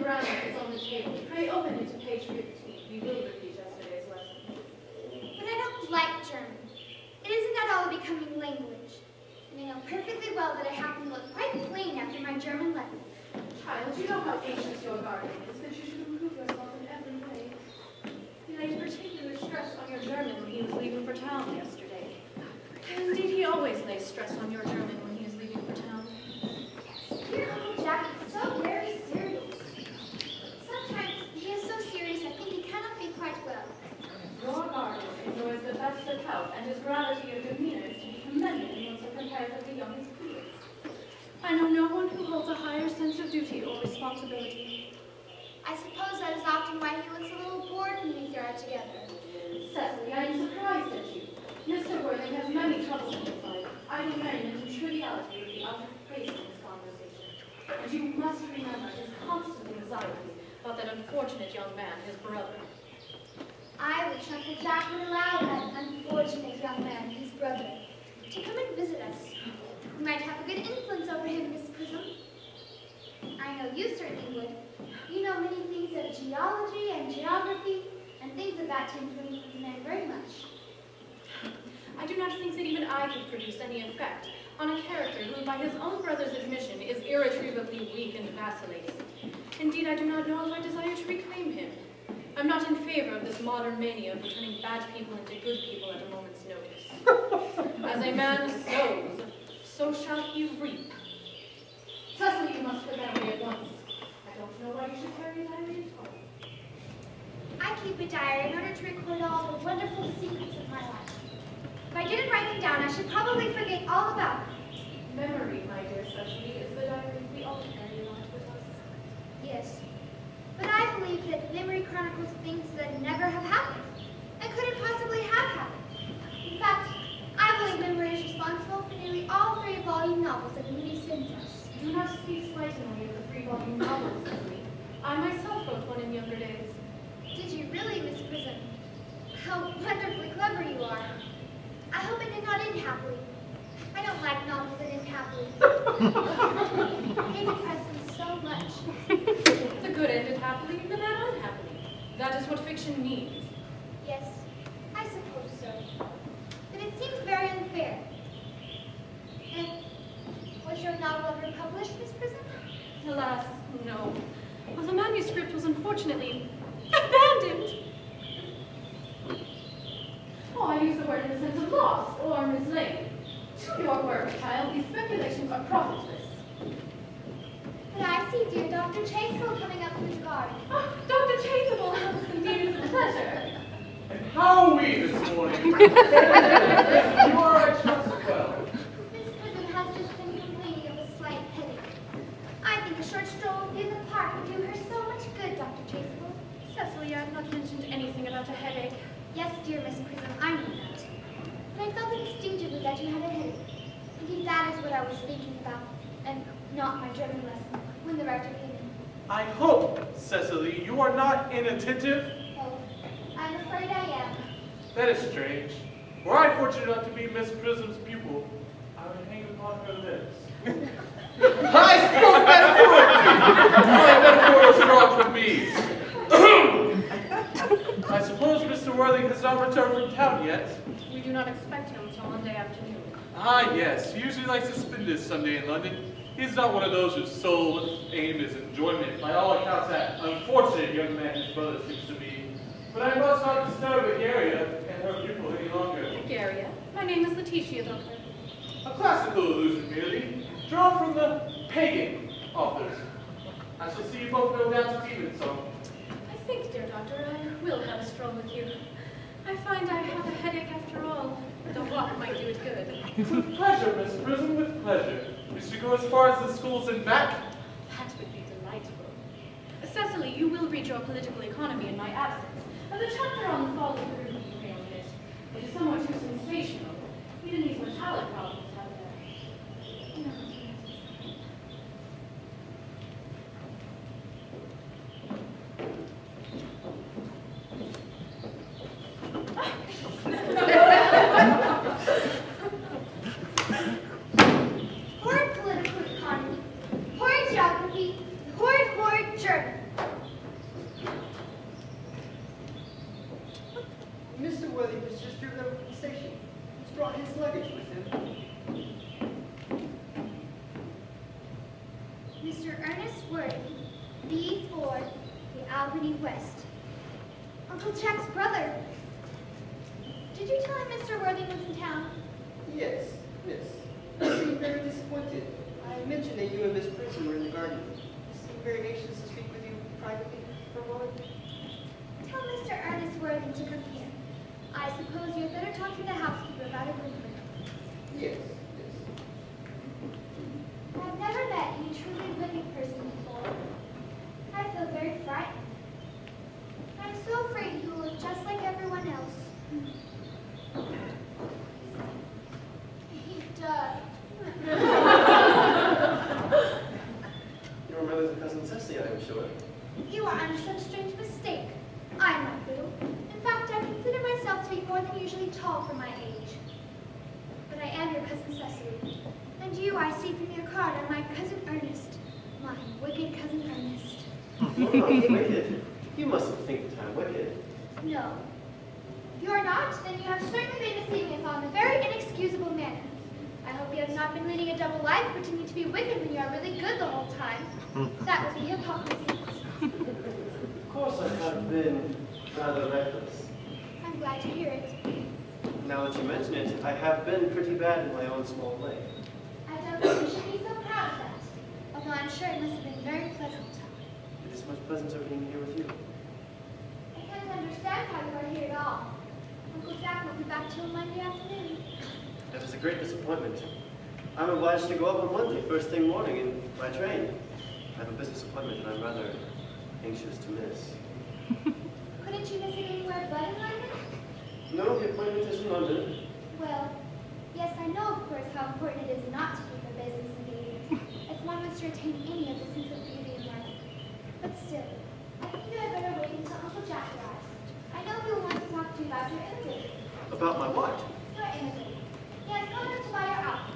grammar is on the table. Pray open it to page 15. We will repeat yesterday's lesson. But I don't like German. It isn't at all a becoming language. And I know perfectly well that I happen to look quite plain after my German lesson. Child, you know how anxious your guardian is, that you should improve yourself in every way. He laid particular stress on your German when he was leaving for town yesterday. Indeed, he always lays stress on your German when he is leaving for town. Yes, dear Uncle Jack is so very serious. Sometimes he is so serious I think he cannot be quite well. Your guardian enjoys the best of health, and his gravity of demeanor is to be commended in one so comparatively young as he is. I know no one who holds a higher sense of duty or responsibility. I suppose that is often why he looks a little bored when we are together. Cecily, I am surprised at you. Mr. Worthing has many troubles in his life. Idle merriment and triviality would be out of place in this conversation. And you must remember his constant anxiety about that unfortunate young man, his brother. I wish Uncle Jack would allow that unfortunate young man, his brother, to come and visit us. We might have a good influence over him, Miss Prism. I know you certainly would. You know many things of geology and geography, and things of that tend to influence men very much. I do not think that even I could produce any effect on a character who, by his own brother's admission, is irretrievably weak and vacillating. Indeed, I do not know if I desire to reclaim him. I'm not in favor of this modern mania of turning bad people into good people at a moment's notice. As a man sows, so shall he reap. Cecily, you must put that away at once. I don't know why you should carry a diary at all. I keep a diary in order to record all the wonderful secrets of my life. If I didn't write them down, I should probably forget all about them. Memory, my dear Cecily, is the diary we all carry around with us. Yes. But I believe that memory chronicles things that never have happened, and couldn't possibly have happened. In fact, I believe memory is responsible for nearly all 3-volume novels that Moody sends us. Do not speak slightingly of the 3-volume novels, Cecily. I myself wrote one in younger days. Did you really, Miss Prism? How wonderfully clever you are. I hope it did not end happily. I don't like novels that end happily. They depress me so much. The good ended happily, the bad unhappily. That is what fiction means. Yes, I suppose so. But it seems very unfair. And was your novel ever published, Miss Prism? Alas, no. Well, the manuscript was unfortunately abandoned. Oh, I use the word in the sense of lost or mislaid. To your work, child, these speculations are profitless. But I see dear Dr. Chaseville coming up through the garden. Oh, Dr. Chaseville, indeed, it's a pleasure. And how are we this morning? You are, I trust, well. Miss Prism has just been complaining of a slight headache. I think a short stroll in the park would do her so much good, Dr. Chaseville. Cecily, I have not mentioned anything about a headache. Yes, dear Miss Prism, I know that. But I felt instinctively that you had a headache. Indeed, that is what I was thinking about, and not my German lesson, when the rector came in. I hope, Cecily, you are not inattentive. Oh, I'm afraid I am. That is strange. Were I fortunate enough to be Miss Prism's pupil, I would hang upon her lips. I spoke metaphorically! My metaphor was drawn from bees. I suppose Mr. Worthing has not returned from town yet. We do not expect him until Monday afternoon. Ah, yes. He usually likes to spend his Sunday in London. He's not one of those whose sole aim is enjoyment. By all accounts, that unfortunate young man his brother seems to be. But I must not disturb Agaria and her pupil any longer. Agaria? My name is Letitia, Doctor. A classical allusion, merely, drawn from the pagan authors. I shall see you both go down to Evensong. I think, dear Doctor, I will have a stroll with you. I find I have a headache after all. The walk might do it good. With pleasure, Miss Prism, with pleasure. We should go as far as the schools and back. That would be delightful. Cecily, you will read your political economy in my absence. And the chapter on the fall of the Roman Imperial Unit, it is somewhat too sensational. Even these metallic problems have their... No. Horrid political economy, horrid geography, horrid German. Mr. Ernest Worthing, B4, the Albany West. Uncle Jack's brother. Did you tell him Mr. Worthing was in town? Yes, miss. You seem very disappointed. I mentioned that you and Miss Bertschinger were in the garden. You seem very anxious to speak with you privately for a moment. Tell Mr. Ernest Worthing to come here. I suppose you had better talk to the housekeeper about a room for him. Yes, I've never met any truly wicked person before. I feel very frightened. I'm so afraid he will look just like everyone else. He does. Your mother's cousin Cecily, I am sure. You are under some strange mistake. I'm not little. In fact, I consider myself to be more than usually tall for my age. But I am your cousin Cecily. And you, I see from your card, are my cousin Ernest. My wicked cousin Ernest. You're not wicked. You mustn't think that I'm wicked. No. If you are not, then you have certainly been deceiving us all in a very inexcusable manner. I hope you have not been leading a double life, pretending to be wicked when you are really good the whole time. That would be hypocrisy. Of course I have been rather reckless. I'm glad to hear it. Now that you mention it, I have been pretty bad in my own small way. I don't think you should be so proud of that. Although I'm sure it must have been very pleasant. It is much pleasanter being here with you. I can't understand how you are here at all. Uncle Jack will be back till Monday afternoon. That is a great disappointment. I'm obliged to go up on Monday, first thing morning, in my train. I have a business appointment that I'm rather anxious to miss. Couldn't you miss it anywhere but in London? No, the appointment is in London. Well, yes, I know, of course, how important it is not to keep a business engagement if one wants to retain any of the sense of beauty in life. But still, I think you had better wait until Uncle Jack arrives. I know he will want to talk to you about your imitator. About my what? Your imitator. He has gone up to buy your outfit.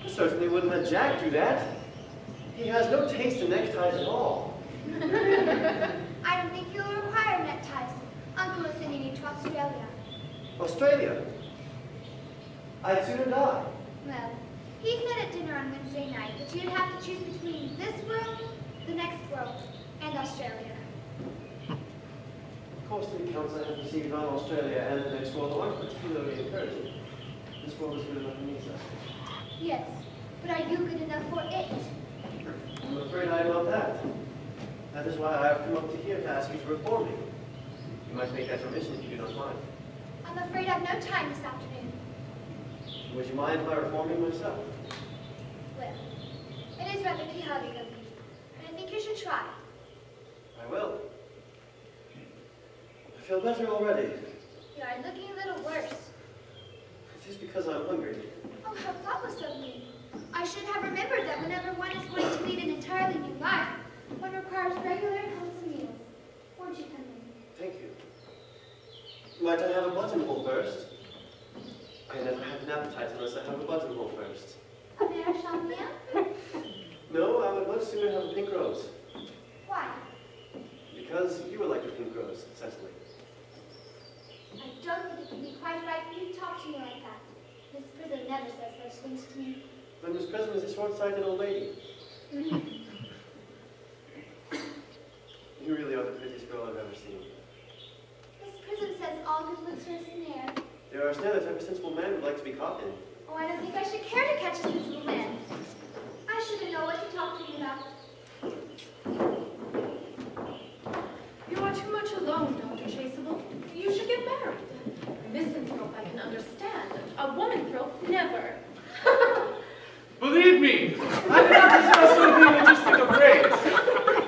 I certainly wouldn't let Jack do that. He has no taste in neckties at all. I don't think you'll require neckties. Uncle is sending you to Australia. Australia? I'd sooner die. Well, he said at dinner on Wednesday night that you'd have to choose between this world, the next world, and Australia. Of course, the accounts I have received on Australia and the next world aren't particularly encouraging. This world is good enough for me, Cecily. Yes, but are you good enough for it? I'm afraid I'm not that. That is why I have come up to here to ask you to reform me. You might make that permission if you do not mind. I'm afraid I've no time this afternoon. Would you mind my reforming myself? Well, it is rather chaotic of me, but I think you should try. I will. I feel better already. You are looking a little worse. It is because I'm hungry. Oh, how thoughtless of me. I should have remembered that whenever one is going to lead an entirely new life, one requires regular and wholesome meals. Won't you come in? Thank you. Might I have a buttonhole first? I never have an appetite unless I have a buttonhole first. A mere champion? No, I would much sooner have a pink rose. Why? Because you would like the pink rose, Cecily. I don't think it can be quite right for you to talk to me like that. Miss Prism never says such things to me. Then Miss Prism is a short-sighted old lady. You really are the prettiest girl I've ever seen. Miss Prism says all good looks are a snare. They are a snare that every sensible man would like to be caught in. Oh, I don't think I should care to catch a sensible man. I shouldn't know what to talk to him about. You are too much alone, Dr. Chaseable. You should get married. Misanthrope I can understand. A womanthrope, never. Believe me, I do not possess so logistic a phrase.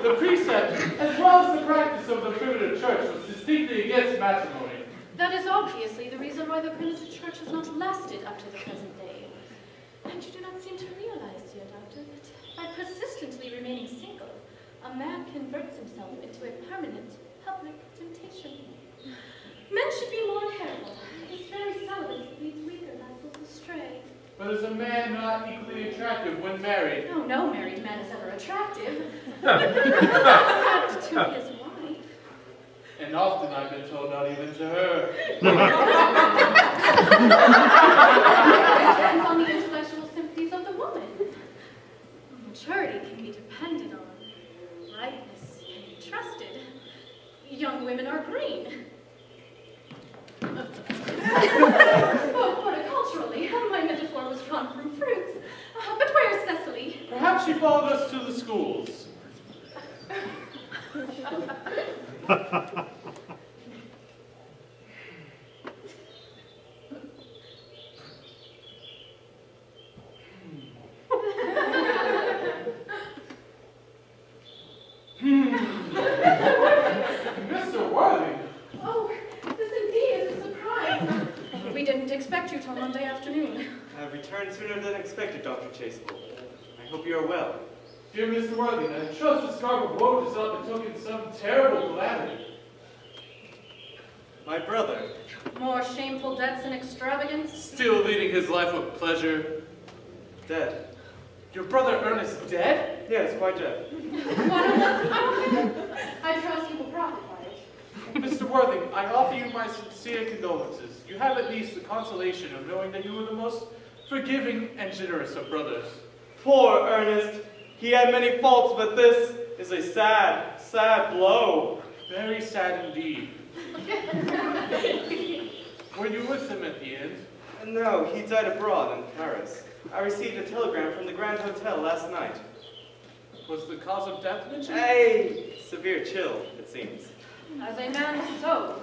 The precept, as well as the practice of the primitive church, was distinctly against matrimony. That is obviously the reason why the primitive church has not lasted up to the present day. And you do not seem to realize, dear doctor, that by persistently remaining single, a man converts himself into a permanent public temptation. Men should be more careful. This very celibacy leads weaker vessels astray. But is a man not equally attractive when married? Oh, no married man is ever attractive. Except to his wife. And often I've been told not even to her. It depends on the intellectual sympathies of the woman. Maturity can be dependent women are green. Spoke horticulturally, my metaphor was drawn from fruits. But where is Cecily? Perhaps she followed us to the schools. Mr. Worthing! Oh, this indeed is a surprise. We didn't expect you till Monday afternoon. I've returned sooner than expected, Dr. Chasewell. I hope you are well. Dear Mr. Worthing, I trust the scarf of woe is up and took in some terrible calamity. My brother. More shameful debts and extravagance? Still leading his life with pleasure. Dead. Your brother Ernest dead? Yes, quite dead. One of us found him. I trust you will profit by it. Mr. Worthing, I offer you my sincere condolences. You have at least the consolation of knowing that you were the most forgiving and generous of brothers. Poor Ernest. He had many faults, but this is a sad, sad blow. Very sad indeed. Were you with him at the end? No, he died abroad in Paris. I received a telegram from the Grand Hotel last night. Was the cause of death mentioned? A severe chill, it seems. As a man sows,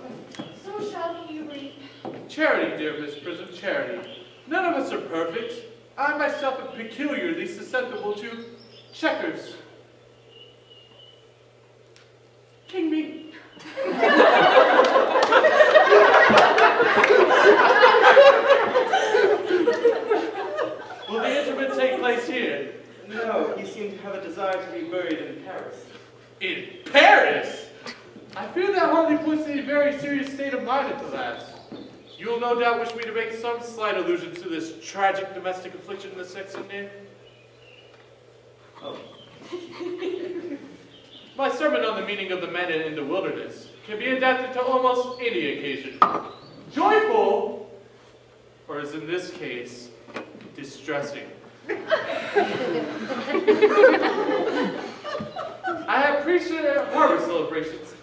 so shall he reap. Charity, dear Miss Prism, charity. None of us are perfect. I myself am peculiarly susceptible to checkers. King me. Will the interment take place here? No, he seemed to have a desire to be buried in Paris. In Paris? I fear that hardly puts in a very serious state of mind at the last. You will no doubt wish me to make some slight allusion to this tragic domestic affliction the sex in there. Oh. My sermon on the meaning of the manna in the wilderness can be adapted to almost any occasion. Joyful, or as in this case, distressing. I have preached at harvest celebrations,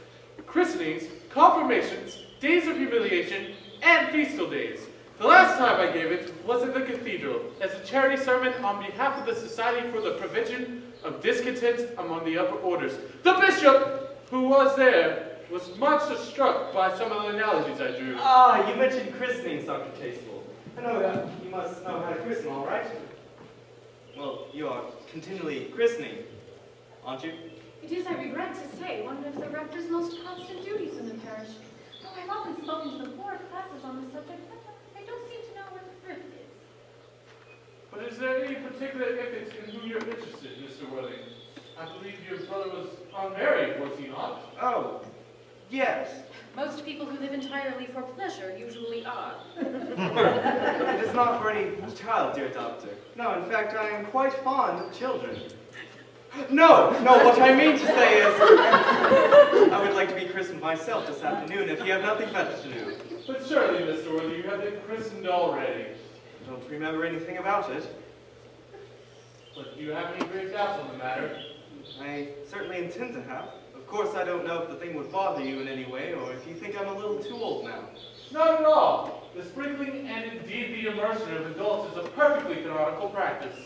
christenings, confirmations, days of humiliation, and feastal days. The last time I gave it was in the cathedral as a charity sermon on behalf of the Society for the Prevention of Discontent among the Upper Orders. The bishop, who was there, was much struck by some of the analogies I drew. Ah, you mentioned christenings, Dr. Chasewell. I know that you must know how to christen, all right? Well, you are continually christening, aren't you? It is, I regret to say, one of the rector's most constant duties in the parish. Though I've often spoken to the board classes on the subject, but I don't seem to know where the fruit is. But is there any particular ethics in whom you're interested, Mr. Worthing? I believe your brother was unmarried, was he not? Oh, yes. Most people who live entirely for pleasure usually are. It is not for any child, dear doctor. No, in fact, I am quite fond of children. No, what I mean to say is, I would like to be christened myself this afternoon if you have nothing better to do. But surely, Mr. Worthing, you have been christened already. I don't remember anything about it. But do you have any great doubts on the matter? I certainly intend to have. Of course, I don't know if the thing would bother you in any way, or if you think I'm a little too old now. Not at all. The sprinkling and indeed the immersion of adults is a perfectly canonical practice.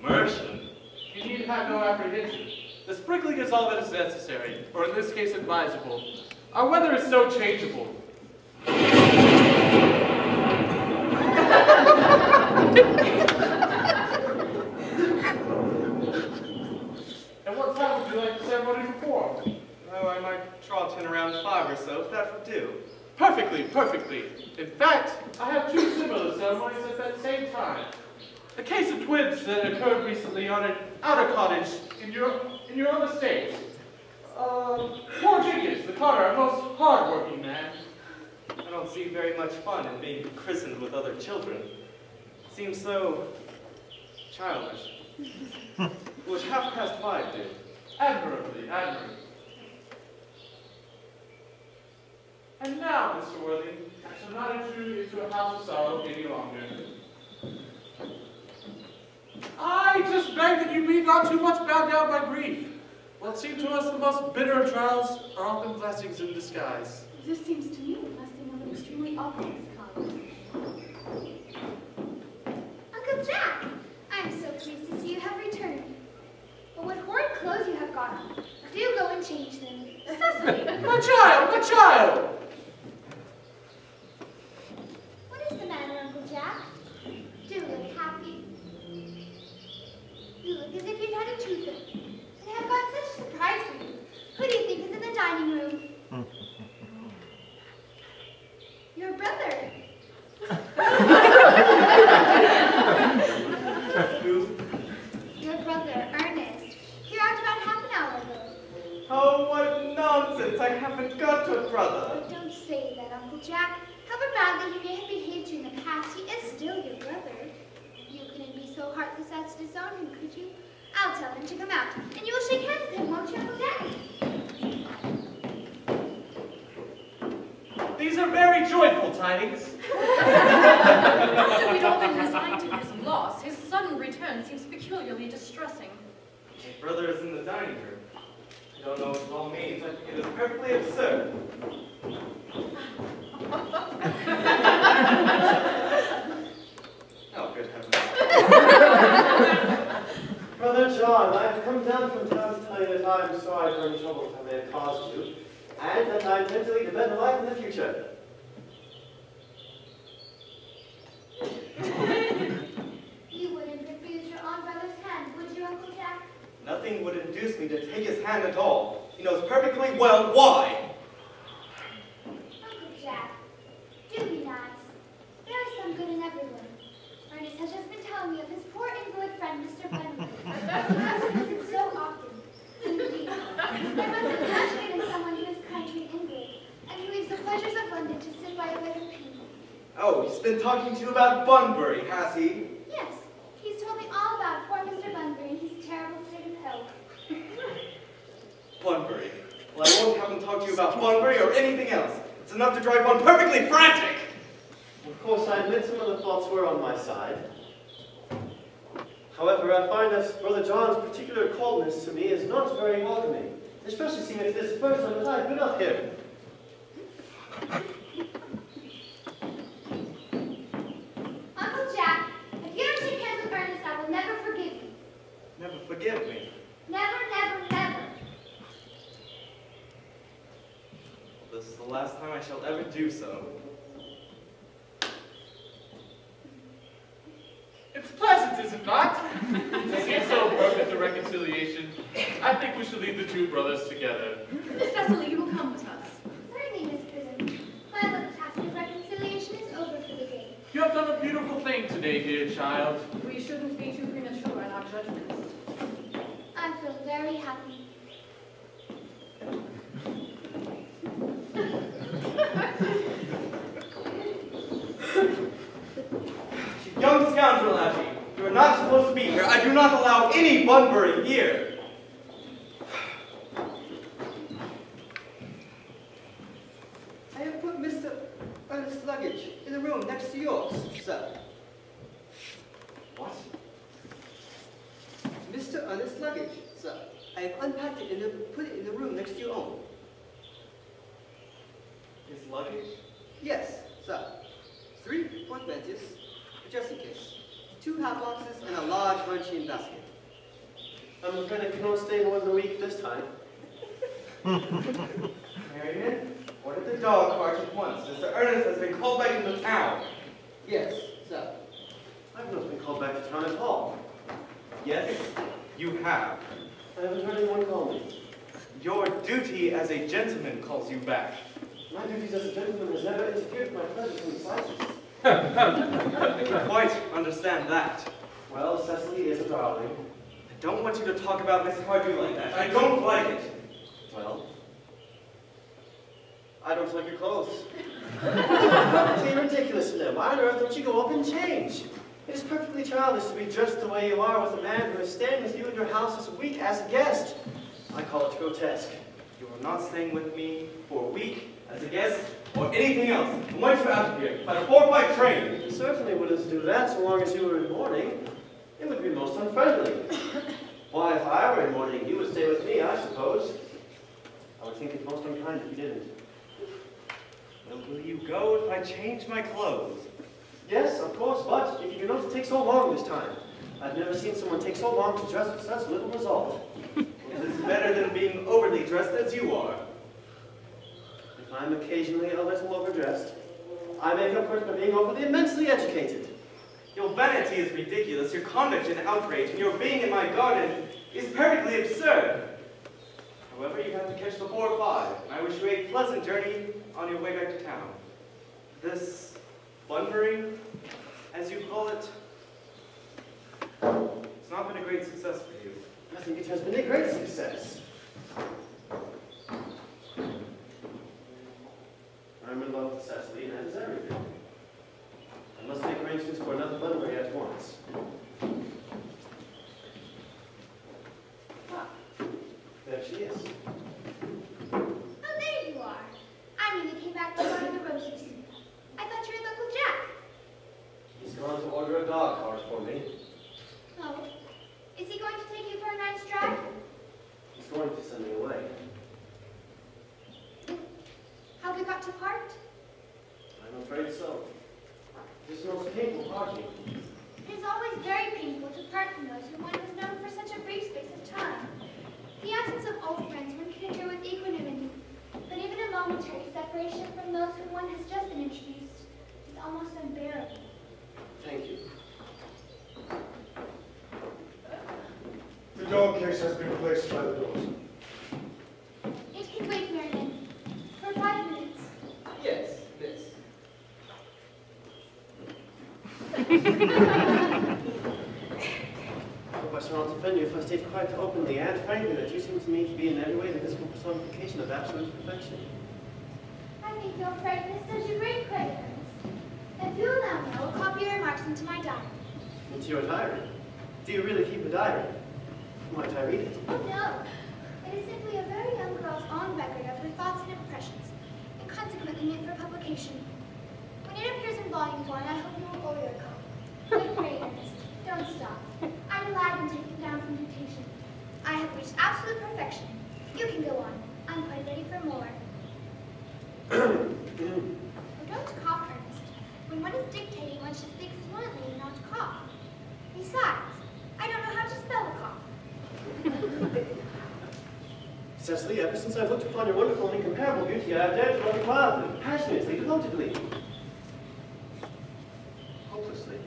Immersion? You need have no apprehension. The sprinkling is all that is necessary, or in this case advisable. Our weather is so changeable. And what time would you like the ceremony performed? Oh, I might trot in around 5 or so, if that would do. Perfectly, perfectly. In fact, I have two similar ceremonies at that same time. A case of twins that occurred recently on an outer cottage in your own estate. Poor Jenkins, the carter, a most hard-working man. I don't see very much fun in being christened with other children. It seems so childish. It was 5:30, dude. Admirably, admirably. And now, Mr. Worthing, I shall not intrude you into a house of sorrow any longer. I just beg that you be not too much bound down by grief. What what seem to us the most bitter of trials are often blessings in disguise. This seems to me a blessing of an extremely obvious kind. Uncle Jack, I'm so pleased to see you have returned. But what horrid clothes you have got on. Do go and change them. Cecily! My child! My child! What is the matter, Uncle Jack? Do look happy. You look as if you'd had a toothache. And I've got such a surprise for you. Who do you think is in the dining room? Your brother. Who? Your brother, Ernest. He arrived about half an hour ago. Oh, what nonsense! I haven't got a brother. Oh, don't say that, Uncle Jack. However badly he may have behaved in the past, he is still your brother. You couldn't be so heartless as to disown him, could you? I'll tell him to come out, and you will shake hands with him, won't you, Uncle Jack? These are very joyful tidings. After we'd all been resigned to his loss, his sudden return seems peculiarly distressing. My brother is in the dining room. I don't know what it all means. I think it is perfectly absurd. Oh, good heavens. Brother John, I have come down from town to tell you that I am sorry for any troubles I may have caused you, and that I intend to lead a better life in the future. You wouldn't refuse your own brother's hand, would you, Uncle Jack? Nothing would induce me to take his hand at all. He knows perfectly well why. Uncle Jack, do be nice. There is some good in everyone. Ernest has just been telling me of his poor invalid friend, Mr. Bentley, who has to visit so often. Indeed, there must be much good in someone who is kind to an invalid, and who leaves the pleasures of London to sit by a bed of pain. Oh, he's been talking to you about Bunbury, has he? Yes, he's told me all about poor Mr. Bunbury and his terrible state of health. Bunbury. Well, I won't have him talk to you about Bunbury or anything else. It's enough to drive one perfectly frantic. Of course, I admit some of the faults were on my side. However, I find that Brother John's particular coldness to me is not very welcoming, especially seeing it's this first time that I've been up here. Uncle Jack, if you don't shake hands with Ernest, I will never forgive you. Never forgive me. Never, never, never. Well, this is the last time I shall ever do so. It's pleasant, is it not? To see so perfect a reconciliation, I think we should leave the two brothers together. Cecily, you will come with us. Certainly, Miss Prism. My little task of reconciliation is over for the day. You have done a beautiful thing today, dear child. We shouldn't be too premature in our judgments. I feel very happy. Young scoundrel, Abby. You are not supposed to be here. I do not allow any Bunbury here. I have put Mr. Ernest's luggage in the room next to yours, sir. What? Mr. Ernest's luggage, sir. I have unpacked it and put it in the room next to your own. His luggage? Yes, sir. 3 portmanteaus, just in case. 2 hat boxes and a large luncheon basket. I'm afraid I can only stay more than a week this time. Marion, order the dog cart at once. Mr. Ernest has been called back into town. Yes, sir. I've not been called back to town at all. Yes, you have. I haven't heard anyone call me. Your duty as a gentleman calls you back. My duties as a gentleman has never interfered with my pleasures in the slightest. I can quite understand that. Well, Cecily is a darling. I don't want you to talk about Miss Cardew like that. I don't like it. Well, I don't like your clothes. It's ridiculous to them. Why on earth don't you go up and change? It is perfectly childish to be dressed the way you are with a man who is staying with you in your house this week as a guest. I call it grotesque. You are not staying with me for a week as a guest or anything else. I want you out of here by 4 by train. You certainly wouldn't do that so long as you were in mourning. It would be most unfriendly. Why, if I were in mourning, you would stay with me, I suppose. think it most unkind if you didn't. Well, will you go if I change my clothes? Yes, of course, but if you notice it takes so long this time. I've never seen someone take so long to dress with such little result. It is better than being overly dressed as you are. If I'm occasionally a little overdressed, I make up for it by being overly immensely educated. Your vanity is ridiculous, your conduct an outrage, and your being in my garden is perfectly absurd. However, you have to catch the 4:05, and I wish you a pleasant journey on your way back to town. This bunbury, as you call it, it's not been a great success for you. I think it has been a great success. I'm in love with Cecily, and that is everything. I must make arrangements for another bunbury at once. Ah, there she is. Oh, there you are. I mean, you came back to order the roses. I thought you were with Uncle Jack. He's gone to order a dog cart for me. Oh, is he going to take you for a nice drive? He's going to send me away. Have we got to part? I'm afraid so. This is the most painful parting. It is always very painful to part from those whom one has known for such a brief space of time. The absence of old friends one can endure with equanimity, but even a momentary separation from those whom one has just been introduced is almost unbearable. Thank you. The dog case has been placed by the doors. It can wait, Marion, for 5 minutes. Yes, miss. I hope I shall not offend you if I state quite openly and frankly that you seem to me to be in every way the visible personification of absolute perfection. I think your frankness does you great credit, Ernest. If you allow me, I will copy your remarks into my diary. Into your diary? Do you really keep a diary? Might I read it? Oh, no. It is simply a very young girl's own record of her thoughts and impressions, and consequently meant for publication. When it appears in volume form, I hope you will order a copy. But pray, Ernest, don't stop. I'm allowed and taken down from dictation. I have reached absolute perfection. You can go on. I'm quite ready for more. Oh, don't cough, Ernest. When one is dictating, one should speak fluently and not cough. Besides, I don't know how to spell a cough. Cecily, ever since I've looked upon your wonderful and incomparable beauty, I have dared to love you wildly, passionately, devotedly. Hopelessly.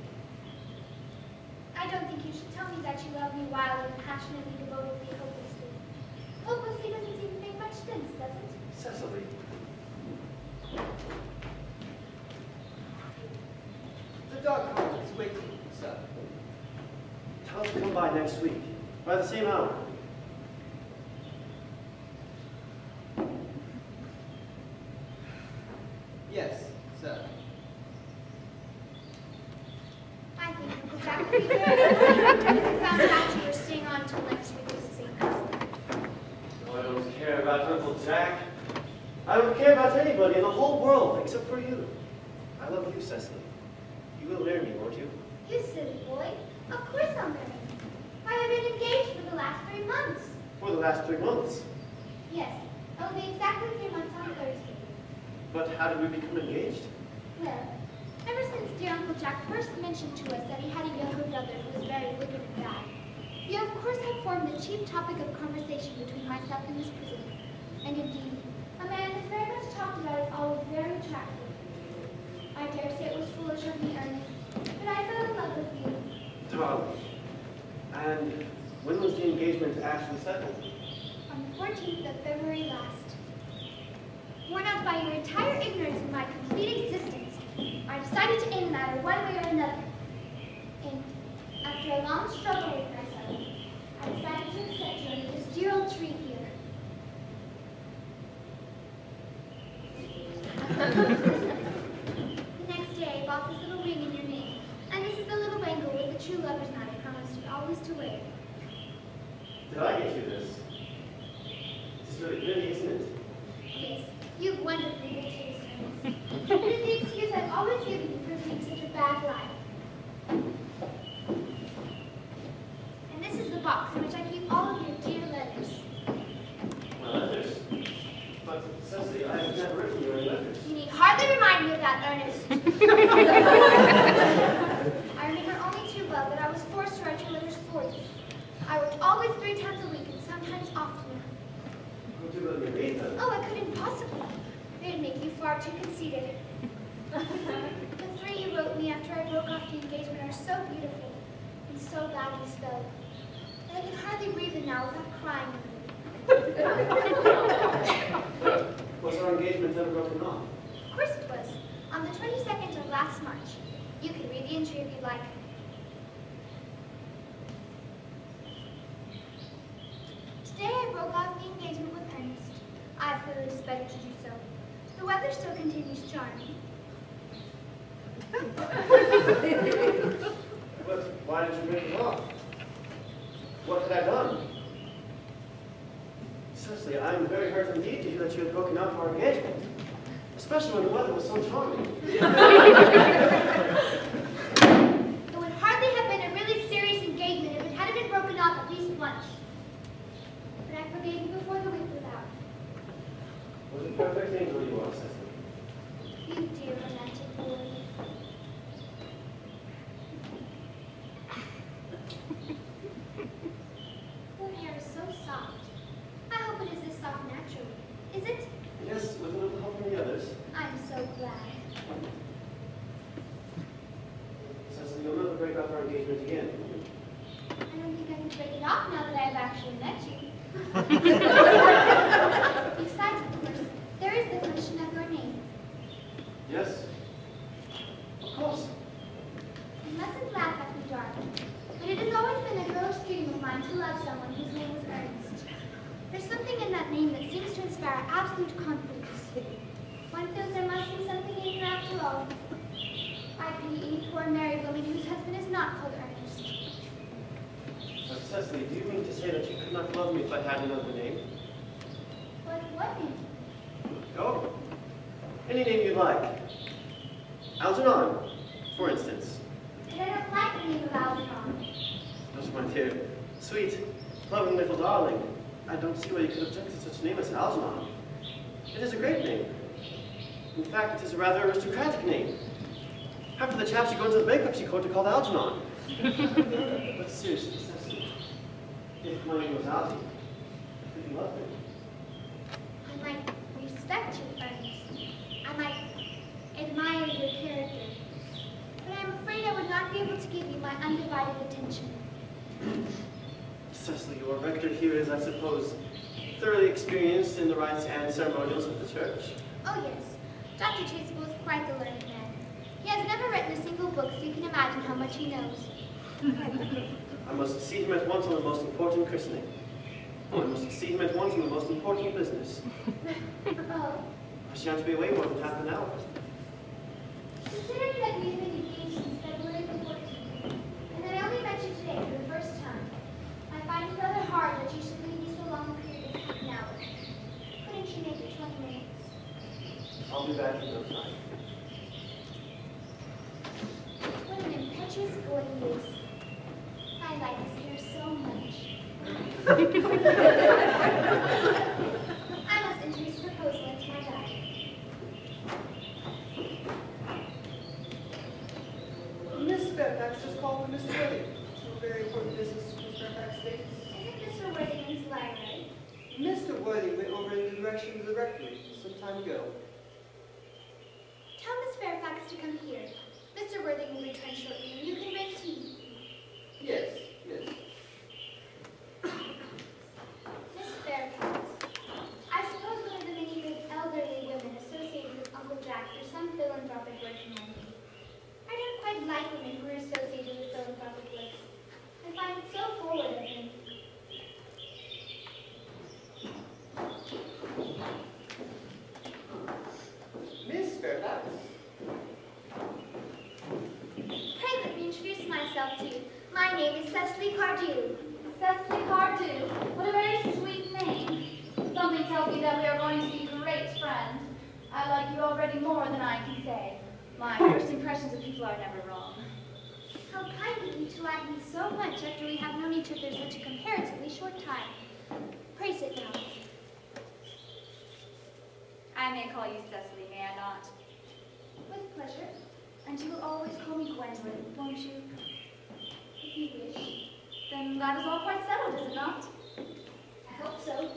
I don't think you should tell me that you love me wildly, passionately, devotedly, hopelessly. Hopelessly doesn't seem to make much sense, does it? Cecily. The dog cart is waiting, sir. Tell us to come by next week, by the same hour. Yes, sir. I think Uncle Jack would be very happy if he found out you were staying on until next week was the same person. No, I don't care about Uncle Jack. I don't care about anybody in the whole world except for you. I love you, Cecily. You will marry me, won't you? You silly boy. Of course I'll marry you. I have been engaged for the last 3 months. For the last 3 months. Yes, it'll be exactly 3 months on Thursday. But how did we become engaged? Well, ever since dear Uncle Jack first mentioned to us that he had a younger brother who was very wicked and bad, you of course have formed the chief topic of conversation between myself and Miss Prism. And indeed, a man who's very much talked about is always very attractive. I dare say it was foolish of me, Ernest, but I fell in love with you. Darling. And when was the engagement actually settled? On the 14th of February last. Worn out by your entire ignorance of my complete existence, I decided to end the matter one way or another. And after a long struggle with myself, I decided to accept you under this dear old tree here. The next day, I bought this little ring in your name, and this is the little bangle with the true lover's knot I promised you always to wear. Did I get you this? It's really pretty, isn't it? Yes, you've wonderfully good taste, Ernest. It is the excuse I've always given you for leading such a bad life. And this is the box in which I keep all of your dear letters. My letters. that, Ernest. I remember only too well that I was forced to write your letters for you. I worked always 3 times a week and sometimes oftener. Would you let me read them? Oh, I couldn't possibly. They'd make you far too conceited. The 3 you wrote me after I broke off the engagement are so beautiful and so badly spelled that I can hardly read them now without crying. Was our engagement ever broken off? Of course it was. On the 22nd of last March. You can read the entry if you'd like. Today I broke off the engagement with Earnest. I feel it is better to do so. The weather still continues charming. But why did you break it off? What had I done? Cecily, I am very hurt indeed to hear that you had broken off our engagement. Especially when the weather was so charming. It would hardly have been a really serious engagement if it hadn't been broken off at least once. But I forgave you before the week was out. What a perfect angel you are, Cecily. You dear romantic boy. Your hair is so soft. I hope it is this soft naturally. Is it? Yes, with a little help from the others. I'm so glad. Cecily, you'll never break off our engagement again. I don't think I can break it off now that I have actually met you. Besides, of course, there is the question of your name. Yes? Of course. You mustn't laugh at me, darling. But it has always been a girlish dream of mine to love someone whose name was Earnest. There's something in that name that seems to inspire absolute confidence. One feels there must be something in her after all. I pity any poor married woman whose husband is not called Earnest. But Cecily, do you mean to say that you could not love me if I had another name? What name? Oh, any name you like. Algernon, for instance. But I don't like the name of Algernon. Oh, my dear, sweet, loving little darling. I don't see why you could object to such a name as Algernon. It is a great name. In fact, it is a rather aristocratic name. Half of the chaps who go into the bankruptcy court are called Algernon. But seriously, Cecily, if my name was Algie, could you love me? I might respect you, Ernest. I might admire your character. But I'm afraid I would not be able to give you my undivided attention. Cecily, your rector here is, I suppose, thoroughly experienced in the rites and ceremonials of the church. Oh yes, Dr. Chasable is quite the learned man. He has never written a single book, so you can imagine how much he knows. I must see him at once on the most important christening. I must see him at once on the most important business. Oh, I shan't be away more than half an hour. considering that we've been engaged since February the 14th, and that I only met you today for the first time, I find it rather hard that you should leave me so long a period as half an hour. Couldn't you make it 20 minutes? I'll be back in no time. What an impetuous boy he is. I like his hair so much. I must enter his proposal into my diary. Miss Fairfax just called for Mr. Worthing. A very important business, Miss Fairfax states. Isn't Mr. Worthington's library? Mr. Worthing went over in the direction of the rectory some time ago. Tell Miss Fairfax to come here. Mr. Worthing will return shortly, and you can bring tea. Yes, yes. Miss Fairfax, I suppose one of the many elderly women associated with Uncle Jack for some philanthropic work in London. I don't quite like women who are associated with philanthropic work. I find it so forward of them. Miss Fairfax? Pray let me introduce myself to you. My name is Cecily Cardew. Cecily Cardew? What a very sweet name. Something tells me that we are going to be great friends. I like you already more than I can say. My first impressions of people are never wrong. How kind of you to like me so much after we have known each other such a comparatively short time. Pray sit down. I may call you Cecily, may I not? With pleasure. And you will always call me Gwendolyn, won't you? If you wish. Then that is all quite settled, is it not? I hope so.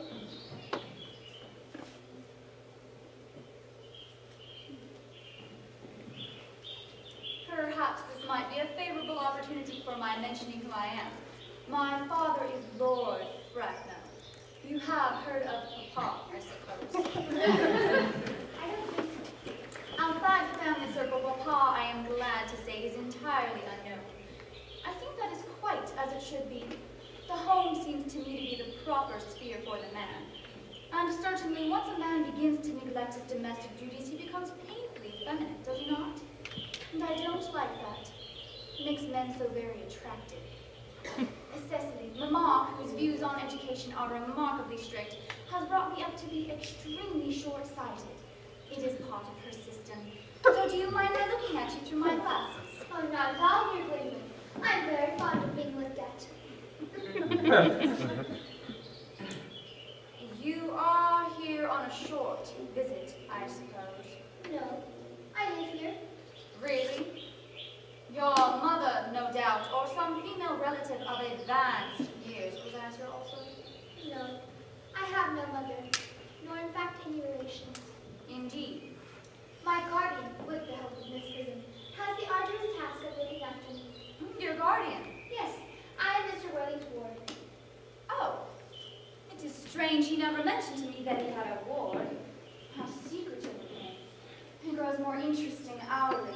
Perhaps this might be a favorable opportunity for my mentioning who I am. My father is Lord Bracknell. You have heard of Papa, I suppose. I don't think so. Outside the family circle, Papa, I am glad to say, is entirely unknown. I think that is quite as it should be. The home seems to me to be the proper sphere for the man. And certainly, once a man begins to neglect his domestic duties, he becomes painfully feminine, does he not? And I don't like that. It makes men so very attractive. Cecily, Mamma, whose views on education are remarkably strict, has brought me up to be extremely short-sighted. It is part of her system. So do you mind my looking at you through my glasses? Oh, not at all, dear Gwendolyn. I'm very fond of being looked at. You are here on a short visit, I suppose. No, I live here. Really? Your mother, no doubt, or some female relative of advanced years resides here also? No, I have no mother, nor in fact any relations. Indeed. My guardian, with the help of Miss Prism, has the arduous task of looking after me. Your guardian? Yes, I am Mr. Worthing's ward. Oh, it is strange he never mentioned to me that he had a ward. How secretive of him. It grows more interesting hourly.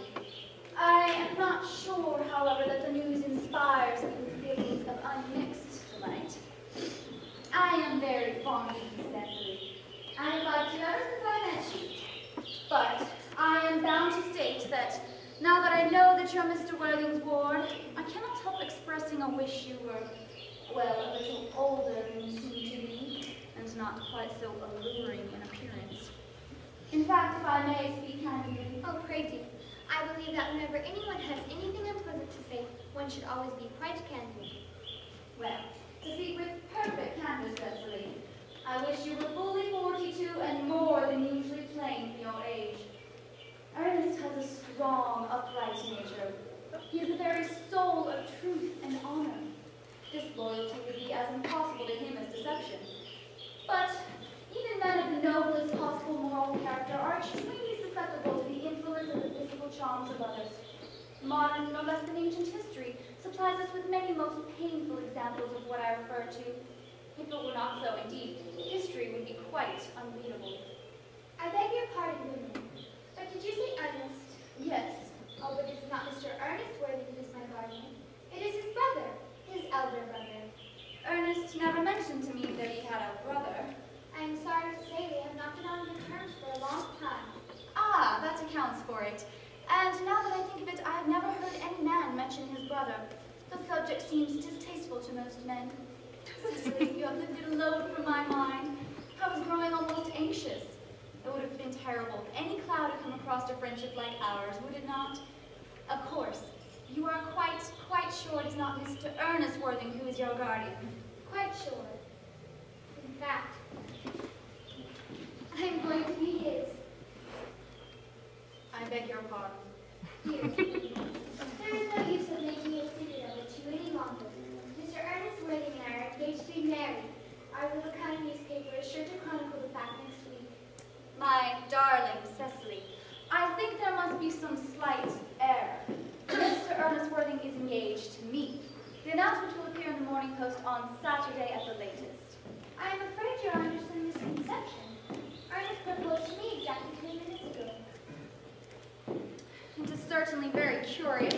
I am not sure, however, that the news inspires me with feelings of unmixed delight. I am very fond of you, Cecily. I have liked you ever since I met you. But I am bound to state that now that I know that you're Mr. Worthing's ward, I cannot help expressing a wish you were, well, a little older than you seem to be, and not quite so alluring in appearance. In fact, if I may speak candidly, Oh, pray do. I believe that whenever anyone has anything unpleasant to say, one should always be quite candid. well, to speak with perfect candor, Cecily, I wish you were fully 42 and more than usually plain for your age. Ernest has a strong, upright nature. He is the very soul of truth and honor. Disloyalty would be as impossible to him as deception. But even men of the noblest possible moral character are extremely susceptible to the influence of the physical charms of others. Modern, no less than ancient history, supplies us with many most painful examples of what I refer to. If it were not so, indeed, history would be quite unreadable. I beg your pardon, women, but did you say Earnest? Yes. Oh, but it is not Mr. Ernest Worthing who is my guardian. It is his brother, his elder brother. Ernest never mentioned to me that he had a brother. I am sorry to say they have not been on good terms for a long time. Ah, that accounts for it. And now that I think of it, I have never heard any man mention his brother. The subject seems distasteful to most men. Cecily, you have lifted a load from my mind. I was growing almost anxious. It would have been terrible if any cloud had come across a friendship like ours, would it not? Of course, you are quite sure it is not Mr. Ernest Worthing who is your guardian. Quite sure. In fact, I am going to be his. I beg your pardon. Here. There is no use of making a secret of it to you any longer. Mr. Ernest Worthing and I are engaged to be married. Our little county newspaper is sure to chronicle the fact next week. My darling Cecily, I think there must be some slight error. Mr. Ernest Worthing is engaged to me. The announcement will appear in the Morning Post on Saturday at the latest. I am afraid you're under some misconception. Ernest proposed to me exactly 10 minutes ago. It is certainly very curious,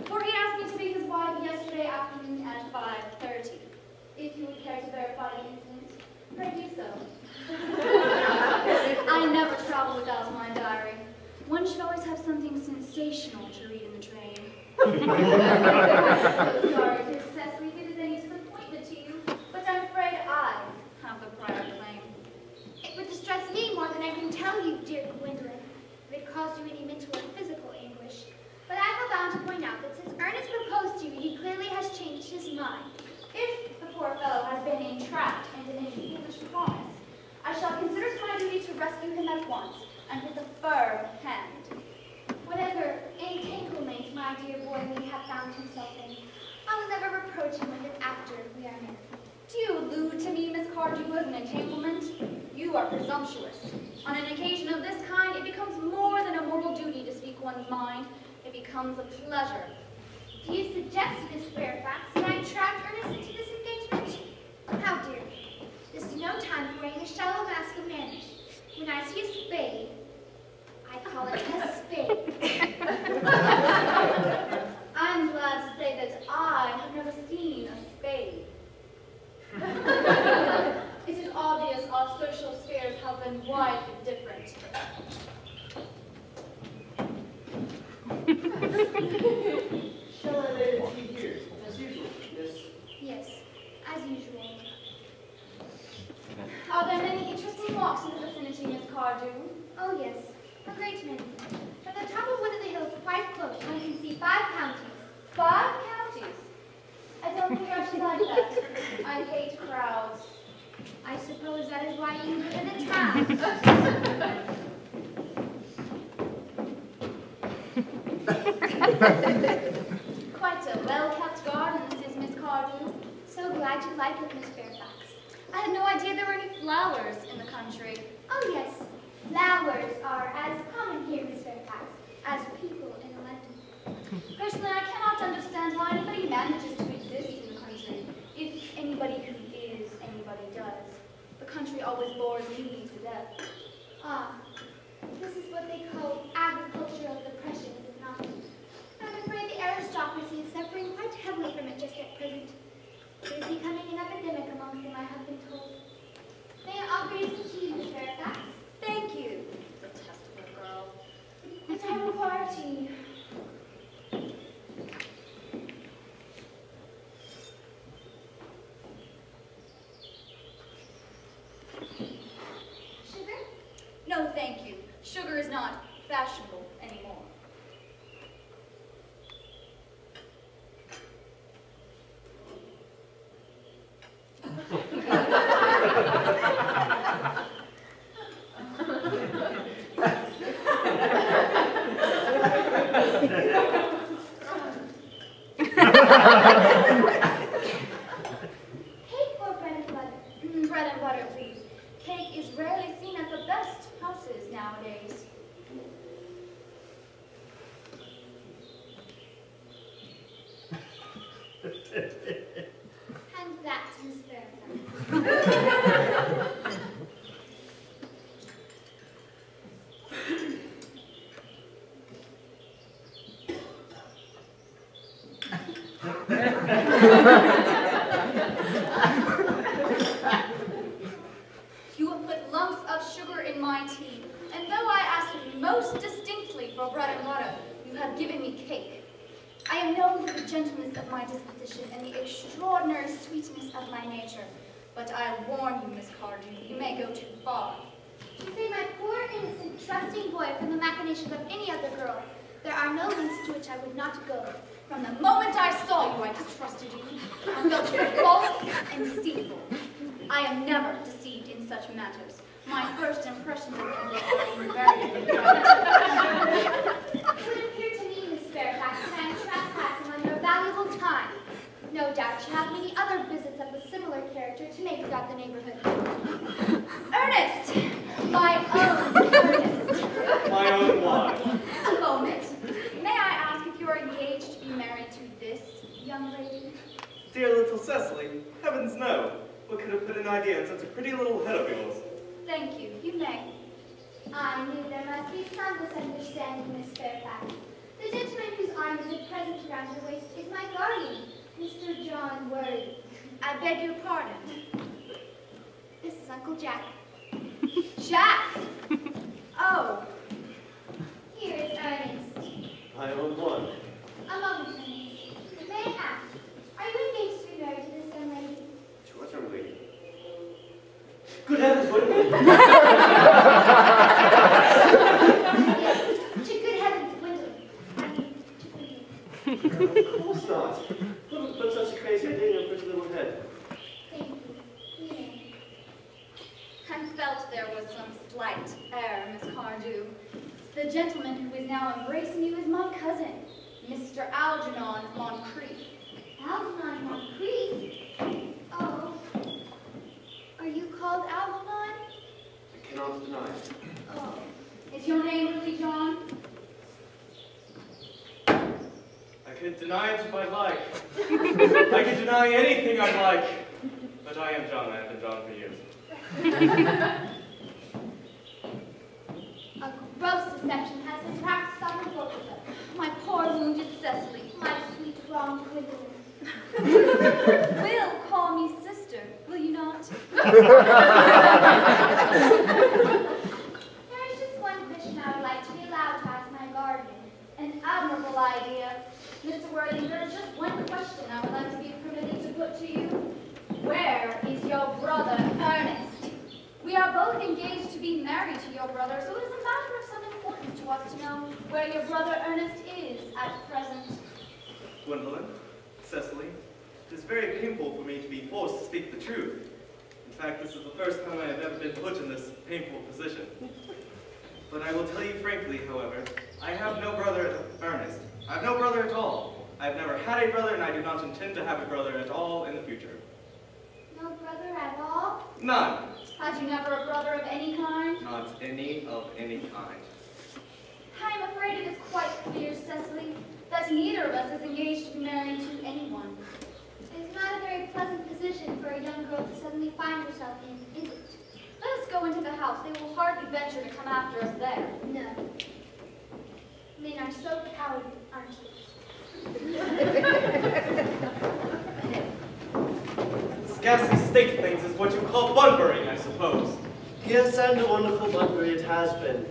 for he asked me to be his wife yesterday afternoon at 5:30. If you would care to verify the incident, pray do so. I never travel without my diary. One should always have something sensational to read in the train. I'm so sorry, dear Cecily, if it is any disappointment to you, but I'm afraid I have the prior claim. It would distress me more than I can tell you, dear Gwendolyn, if it caused you any mental or physical anguish. But I feel bound to point out that since Ernest proposed to you, he clearly has changed his mind. If the poor fellow has been entrapped into any foolish promise, I shall consider it my duty to rescue him at once, and with a firm hand. bosom entanglement, you are presumptuous. On an occasion of this kind, it becomes more than a moral duty to speak one's mind. It becomes a pleasure. Do you suggest, Miss Fairfax, that I attract Ernest into this engagement? How dear. This is no time for wearing a shallow mask of manners. When I see a spade, I call it a spade. I'm glad to say that I have never seen a spade. It is obvious our social spheres have been widely different. Shall I lay the tea here, as usual, Miss? Yes, as usual. Are there many interesting walks in the vicinity, Miss Cardew? Oh yes, a great many. From the top of one of the hills quite close, one can see 5 counties. 5 counties? I don't think I should like that. I hate crowds. I suppose that is why you live in a town. Quite a well-kept garden, this is, Miss Cardew. So glad you like it, Miss Fairfax. I had no idea there were any flowers in the country. Oh yes, flowers are as common here, Miss Fairfax, as people in London. Personally, I cannot understand how anybody manages to exist in the country, if anybody who is anybody does. The country always bores me to death. Ah, this is what they call agricultural depression, is it not? I'm afraid the aristocracy is suffering quite heavily from it just at present. It is becoming an epidemic amongst them, I have been told. May I offer you some tea, Miss Fairfax? Thank you, detestable girl. But I require tea. Sugar? No, thank you. Sugar is not fashionable anymore. Cake or bread and butter? Bread and butter, please. Cake is rarely seen at the best houses nowadays. And that's Miss Fairfax. You have put lumps of sugar in my tea, and though I asked you most distinctly for bread and butter, you have given me cake. I am known for the gentleness of my disposition and the extraordinary sweetness of my nature, but I warn you, Miss Cardew, you may go too far. You say my poor, innocent, trusting boy from the machinations of any other girl. There are no lengths to which I would not go. From the moment I saw you, I distrusted you. I felt you false and deceitful. I am never deceived in such matters. My first impressions of people are invariably right. It would appear to me, Miss Fairfax, that I am trespassing on your valuable time. No doubt you have many other visits of a similar character to make throughout the neighborhood. Ernest! My own Ernest. My own wife. A moment. May I ask if you are engaged to be married to this young lady? Dear little Cecily, heavens no. What could have put an idea in such a pretty little head of yours? Thank you. You may. I knew there must be some misunderstanding, Miss Fairfax. The gentleman whose arm is at present around your waist is my guardian, Mr. John Worthy. I beg your pardon. This is Uncle Jack. Jack! Oh. Here is Ernest. I own one. A moment, Ernest. May I ask, are you engaged to be married to this young lady? To what young lady? Good heavens, what? Yes, to good heavens, Gwendolyn. Of course not. Who would put such a crazy idea in your pretty little head? Thank you. You may. I felt there was some slight error, Miss Cardew. The gentleman who is now embracing you is my cousin, Mr. Algernon Algernon Moncrief? Oh. Are you called cannot deny. Oh. Is your name really John? I could deny it if I like. I could deny anything I like. But I am John. I have been John for years. A gross deception has been practiced on the both of them. My poor wounded Cecily. My sweet wrong Gwendolyn. Will call me sister, will you not? There is just one question I would like to be allowed to ask my guardian. An admirable idea. Mr. Worthing, there is just one question I would like to be permitted to put to you. Where is your brother, Ernest? We are both engaged to be married to your brother, so it is a matter of some importance to us to know where your brother Ernest is at present. Gwendolyn, Cecily, it is very painful for me to be forced to speak the truth. In fact, this is the first time I have ever been put in this painful position. But I will tell you frankly, however, I have no brother, Ernest. I have no brother at all. I have never had a brother, and I do not intend to have a brother at all in the future. No brother at all? None. Had you never a brother of any kind? Not any of any kind. I am afraid it is quite clear, Cecily, that neither of us is engaged to be married to anyone. It's not a very pleasant position for a young girl to suddenly find herself in, is it? Let us go into the house. They will hardly venture to come after us there. No. Men are so cowardly, aren't you? This ghastly state of things is what you call bunburying, I suppose. Yes, and a wonderful Bunbury it has been.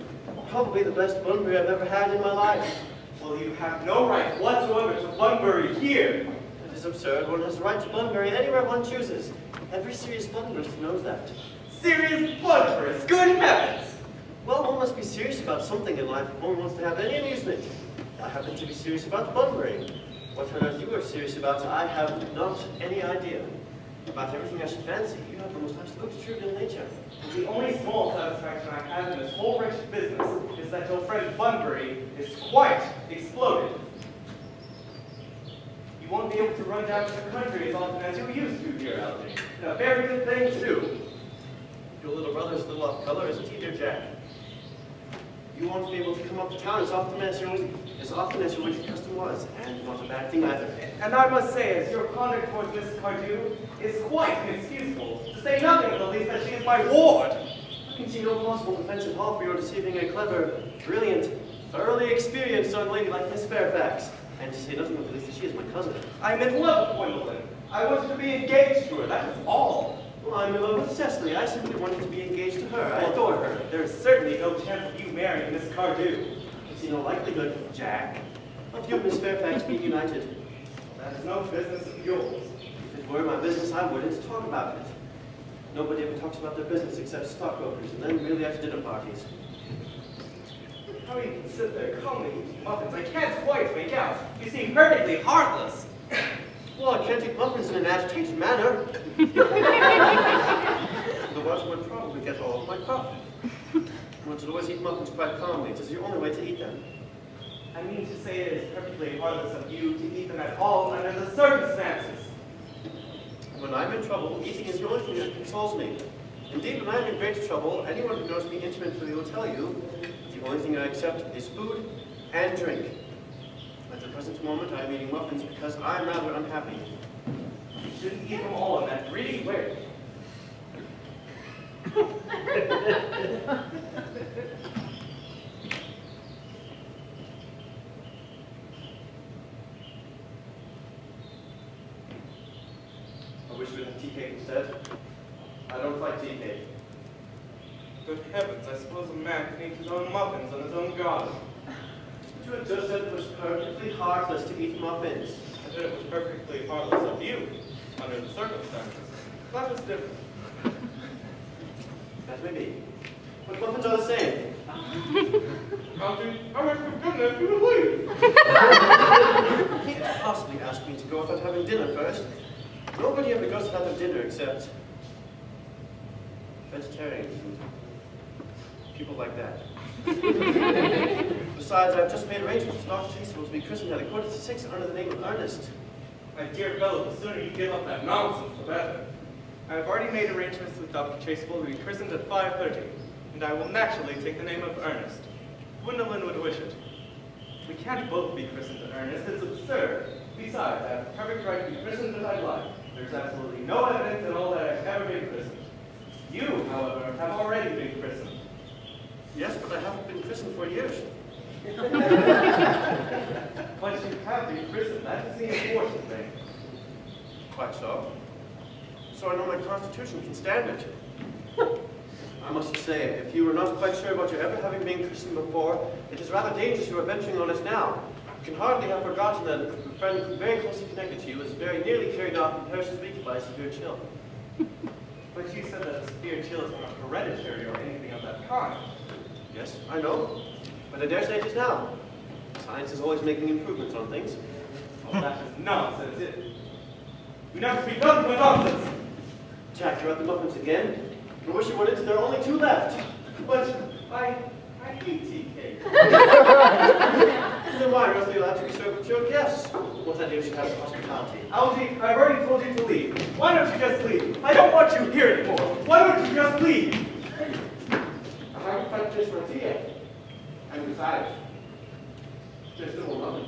Probably the best Bunbury I've ever had in my life. Well, you have no right whatsoever to bunbury here. It is absurd. One has the right to Bunbury anywhere one chooses. Every serious Bunburist knows that. Serious bunburist, good heavens! Well, one must be serious about something in life if one wants to have any amusement. I happen to be serious about Bunbury. What on earth you are serious about, I have not any idea. About everything I should fancy, you have the most absolute trivial nature. The only small satisfaction I have in this whole wretched business is that your friend Bunbury is quite exploded. You won't be able to run down to the country as often as you used to, dear Algy. A very good thing, too. Your little brother's a little off color, isn't he, dear Jack? You won't be able to come up to town as often as your winter custom was, and not a bad thing either. And I must say, as your conduct towards Miss Cardew is quite inexcusable, to say nothing of the least that she is my ward. I can see no possible defense at all for your deceiving a clever, brilliant, thoroughly experienced young lady like Miss Fairfax, and to say nothing of the least that she is my cousin. I'm in love with Gwendolyn. I wanted to be engaged to her, that is all. Well, I'm in love with Cecily. I simply wanted to be engaged to her. I adore her. There is certainly no chance of you marrying Miss Cardew. I see no likelihood, Jack, of you and Miss Fairfax being united. That is no business of yours. If it were my business, I wouldn't talk about it. Nobody ever talks about their business except stockbrokers, and then really at dinner parties. How you can sit there calmly eating muffins, I can't quite make out. You seem perfectly heartless. Well, I can't eat muffins in an agitated manner. Otherwise, one would probably get all of my coffee. One should always eat muffins quite calmly. It is the only way to eat them. I mean to say it is perfectly heartless of you to eat them at all under the circumstances. When I'm in trouble, eating is the only thing that consoles me. Indeed, when I'm in great trouble, anyone who knows me intimately will tell you the only thing I accept is food and drink. At the present moment, I'm eating muffins because I'm rather unhappy. You shouldn't eat them all in that greedy way. I wish we had tea cake instead. I don't like tea cake. Good heavens, I suppose a man can eat his own muffins on his own garden. But you had just said it was perfectly heartless to eat muffins. I said it was perfectly heartless of you, under the circumstances. That is different. That may be. But muffins are the same. Algy, I wish for goodness you would leave. You can't possibly ask me to go without having dinner first. Nobody ever goes without their dinner except vegetarians and people like that. Besides, I've just made arrangements with Dr. Chase to be christened at 5:45 under the name of Earnest. My dear fellow, the sooner you give up that nonsense, the better. I have already made arrangements with Dr. Chasable to be christened at 5:30. And I will naturally take the name of Earnest. Gwendolyn would wish it. We can't both be christened Earnest. It's absurd. Besides, I have the perfect right to be christened as I like. There's absolutely no evidence at all that I've ever been christened. You, however, have already been christened. Yes, but I haven't been christened for years. But you have been christened. That is the important thing. Quite so. So I know my constitution can stand it. I must say, if you were not quite sure about your ever having been christened before, it is rather dangerous you are venturing on it now. You can hardly have forgotten that a friend very closely connected to you was very nearly carried off in Paris's week by a severe chill. But you said that a severe chill is not hereditary or anything of that kind. Yes, I know. But I dare say it is now. Science is always making improvements on things. Oh, that is nonsense. We never speak nothing but nonsense. Jack, you're at the muffins again. I wish you weren't. There are only 2 left. But I hate tea cake. Then why are you allowed to be served with your guests? What idea should have some hospitality? Algie, I've already told you to leave. Why don't you just leave? I don't want you here anymore. Why don't you just leave? I haven't quite finished my tea yet. And besides, there's still more muffin.